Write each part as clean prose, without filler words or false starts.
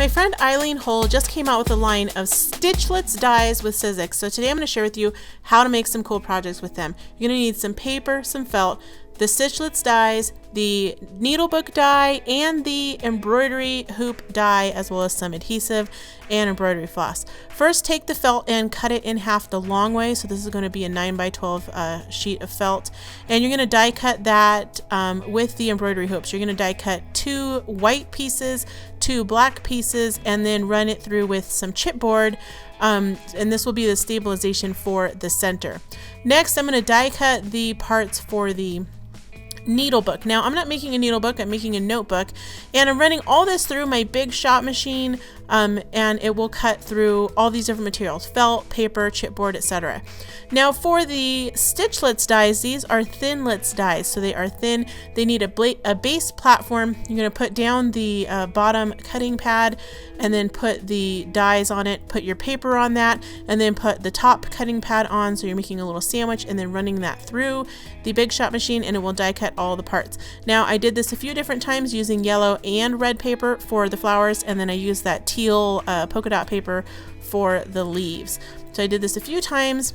My friend Eileen Hull just came out with a line of Stitchlits dies with Sizzix. So today I'm going to share with you how to make some cool projects with them. You're going to need some paper, some felt, the Stitchlits dies, the needlebook die, and the embroidery hoop die, as well as some adhesive and embroidery floss. First, take the felt and cut it in half the long way. So this is going to be a 9x12 sheet of felt. And you're going to die cut that with the embroidery hoops. You're going to die cut 2 white pieces, 2 black pieces, and then run it through with some chipboard. And this will be the stabilization for the center. Next, I'm going to die cut the parts for the needlebook. Now I'm not making a needlebook, I'm making a notebook, and I'm running all this through my big shop machine, and it will cut through all these different materials: felt, paper, chipboard, etc. Now for the Stitchlits dies, these are Thinlits dies, so they are thin. They need a base platform. You're going to put down the bottom cutting pad and then put the dies on it, put your paper on that, and then put the top cutting pad on, so you're making a little sandwich, and then running that through the big shop machine, and it will die cut all the parts. Now I did this a few different times using yellow and red paper for the flowers, and then I used that teal polka dot paper for the leaves. So I did this a few times.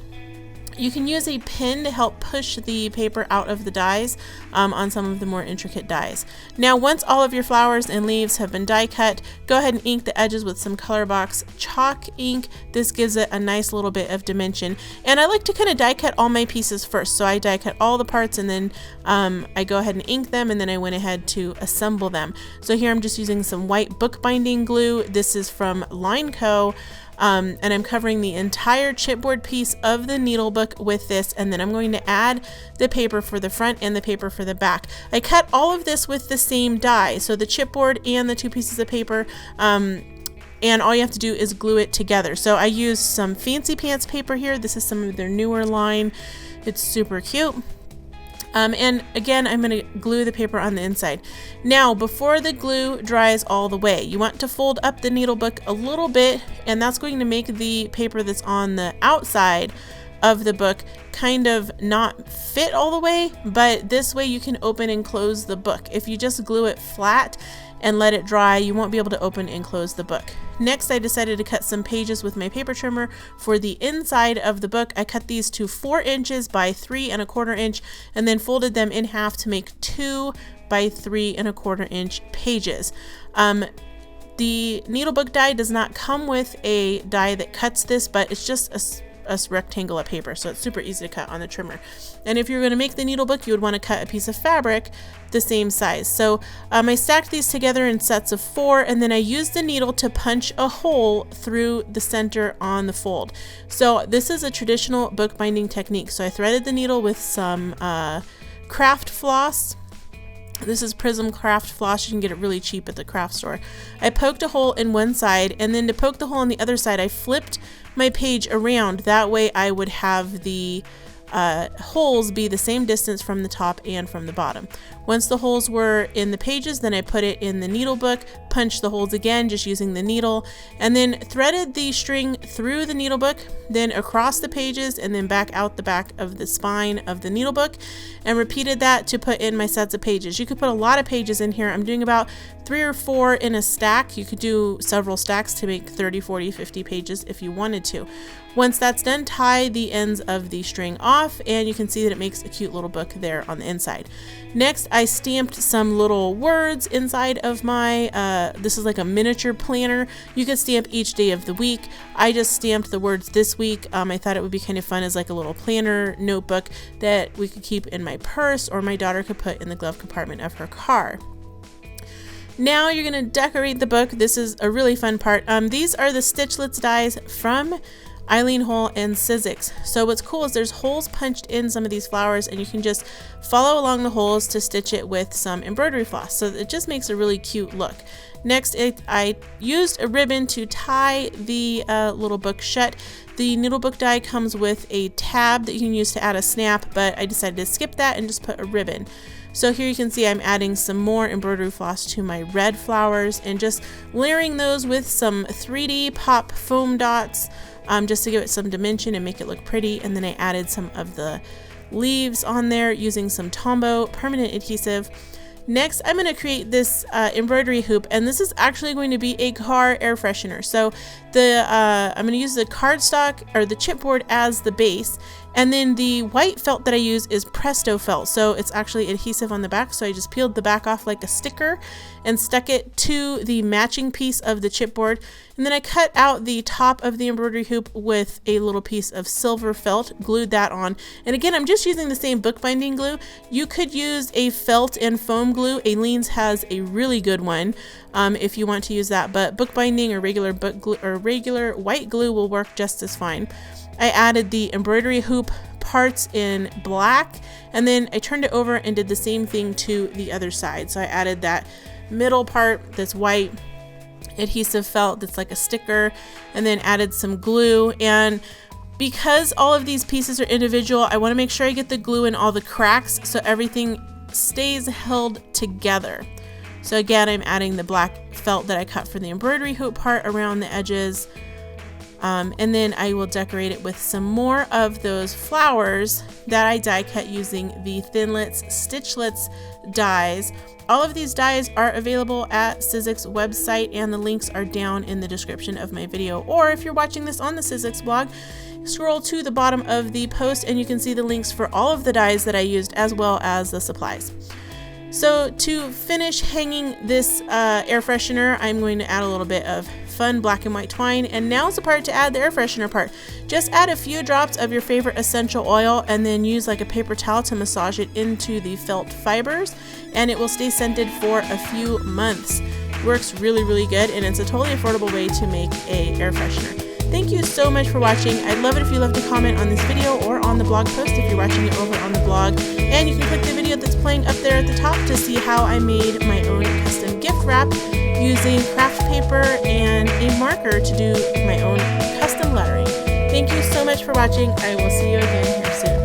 You can use a pin to help push the paper out of the dies on some of the more intricate dies. Now once all of your flowers and leaves have been die cut, go ahead and ink the edges with some color box chalk ink. This gives it a nice little bit of dimension. And I like to kind of die cut all my pieces first. So I die cut all the parts, and then I go ahead and ink them, and then I went ahead to assemble them. So here I'm just using some white bookbinding glue. This is from Line Co. And I'm covering the entire chipboard piece of the needlebook with this, and then I'm going to add the paper for the front and the paper for the back. I cut all of this with the same die, so the chipboard and the 2 pieces of paper, and all you have to do is glue it together. So I used some Fancy Pants paper here. This is some of their newer line. It's super cute. And again, I'm going to glue the paper on the inside. Now, before the glue dries all the way, you want to fold up the needlebook a little bit, and that's going to make the paper that's on the outside of the book kind of not fit all the way, but this way you can open and close the book. If you just glue it flat and let it dry, you won't be able to open and close the book. Next, I decided to cut some pages with my paper trimmer for the inside of the book. I cut these to 4 inches by 3 1/4 inch, and then folded them in half to make 2 by 3 1/4 inch pages. The needlebook die does not come with a die that cuts this, but it's just a rectangle of paper, so it's super easy to cut on the trimmer. And if you're going to make the needlebook, you would want to cut a piece of fabric the same size. So I stacked these together in sets of 4, and then I used the needle to punch a hole through the center on the fold. So this is a traditional bookbinding technique. So I threaded the needle with some craft floss. This is Prism craft floss. You can get it really cheap at the craft store. I poked a hole in one side, and then to poke the hole on the other side, I flipped my page around. That way I would have the holes be the same distance from the top and from the bottom. Once the holes were in the pages, then I put it in the needlebook, punched the holes again just using the needle, and then threaded the string through the needlebook, then across the pages, and then back out the back of the spine of the needlebook, and repeated that to put in my sets of pages. You could put a lot of pages in here. I'm doing about 3 or 4 in a stack. You could do several stacks to make 30, 40, 50 pages if you wanted to. Once that's done, tie the ends of the string off, and you can see that it makes a cute little book there on the inside. Next, I stamped some little words inside of my, this is like a miniature planner. You could stamp each day of the week. I just stamped the words this week. I thought it would be kind of fun as like a little planner notebook that we could keep in my purse, or my daughter could put in the glove compartment of her car. Now you're going to decorate the book. This is a really fun part. These are the Stitchlits dies from Eileen Hull and Sizzix. So what's cool is there's holes punched in some of these flowers, and you can just follow along the holes to stitch it with some embroidery floss. So it just makes a really cute look. Next, I used a ribbon to tie the little book shut. The needlebook die comes with a tab that you can use to add a snap, but I decided to skip that and just put a ribbon. So here you can see I'm adding some more embroidery floss to my red flowers and just layering those with some 3D pop foam dots just to give it some dimension and make it look pretty. And then I added some of the leaves on there using some Tombow permanent adhesive. Next, I'm going to create this embroidery hoop, and this is actually going to be a car air freshener. So I'm going to use the cardstock or the chipboard as the base, and then the white felt that I use is Presto felt. So it's actually adhesive on the back, so I just peeled the back off like a sticker and stuck it to the matching piece of the chipboard. And then I cut out the top of the embroidery hoop with a little piece of silver felt, glued that on. And again, I'm just using the same bookbinding glue. You could use a felt and foam glue. Eileen's has a really good one if you want to use that, but bookbinding or regular book glue or regular white glue will work just as fine. I added the embroidery hoop parts in black, and then I turned it over and did the same thing to the other side. So I added that middle part that's white adhesive felt that's like a sticker, and then added some glue. And because all of these pieces are individual, I want to make sure I get the glue in all the cracks so everything stays held together. So again, I'm adding the black felt that I cut for the embroidery hoop part around the edges. And then I will decorate it with some more of those flowers that I die cut using the Thinlits Stitchlits dies. All of these dies are available at Sizzix website, and the links are down in the description of my video. Or if you're watching this on the Sizzix blog, scroll to the bottom of the post and you can see the links for all of the dies that I used as well as the supplies. So to finish hanging this air freshener, I'm going to add a little bit of fun black and white twine, and now's the part to add the air freshener part. Just add a few drops of your favorite essential oil and then use like a paper towel to massage it into the felt fibers, and it will stay scented for a few months. Works really good, and it's a totally affordable way to make a air freshener. Thank you so much for watching. I'd love it if you left a comment on this video or on the blog post if you're watching it over on the blog. And you can click the video that's playing up there at the top to see how I made my own custom gift wrap using craft paper and a marker to do my own custom lettering. Thank you so much for watching. I will see you again here soon.